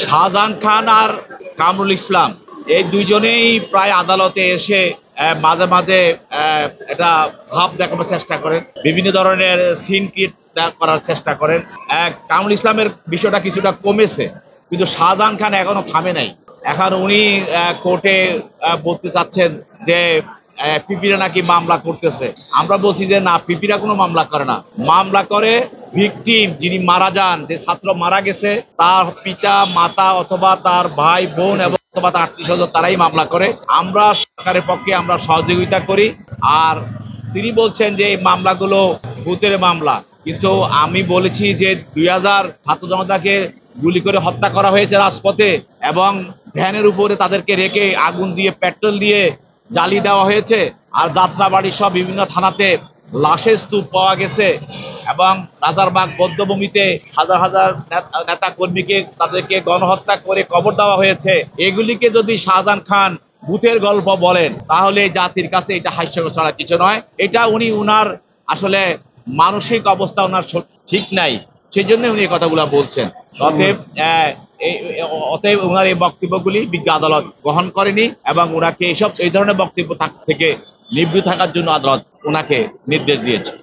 শাহজাহান খান আর কামরুল ইসলাম এই দুইজনেই প্রায় আদালতে এসে মাঝে মাঝে এটা ভাব দেখানোর চেষ্টা করেন, বিভিন্ন ধরনের সিন ক্রিয়েট করার চেষ্টা করেন। কামরুল ইসলামের বিষয়টা কিছুটা কমেছে, কিন্তু শাহজাহান খান এখনো থামে নাই। এখন উনি কোর্টে বলতে চাচ্ছেন যে পিপিরা নাকি মামলা করতেছে। আমরা বলছি যে না, পিপিরা কোনো মামলা করে না, মামলা করে ভিকটিম, যিনি মারা যান, যে ছাত্র মারা গেছে তার পিতা মাতা অথবা তার ভাই বোন এবং অথবা তার আত্মীয় স্বজন, তারাই মামলা করে। আমরা সরকারের পক্ষে আমরা সহযোগিতা করি। আর তিনি বলছেন যে এই মামলাগুলো ভূতের মামলা, কিন্তু আমি বলেছি যে 2000 ছাত্র জনতাকে গুলি করে হত্যা করা হয়েছে রাজপথে, এবং ভ্যানের উপরে তাদেরকে রেখে আগুন দিয়ে পেট্রোল দিয়ে জ্বালিয়ে দেওয়া হয়েছে। আর যাত্রাবাড়ি সব বিভিন্ন থানাতে লাশের স্তূপ পাওয়া গেছে, এবং রাজারবাগ বৌদ্ধভূমিতে হাজার হাজার নেতা কর্মীকে তাদেরকে গণহত্যা করে কবর দেওয়া হয়েছে। এগুলিকে যদি শাহজাহান খান ভূতের গল্প বলেন, তাহলে জাতির কাছে এটা হাস্যকর ছাড়া কিছু নয়। এটা উনার আসলে মানসিক অবস্থা ওনার ঠিক নাই, সেই জন্য উনি এই কথাগুলো বলছেন। অতএব ওনার এই বক্তব্যগুলি বিজ্ঞ আদালত গ্রহণ করেনি, এবং ওনাকে এই ধরনের বক্তব্য থেকে নিবৃত্ত থাকার জন্য আদালত ওনাকে নির্দেশ দিয়েছে।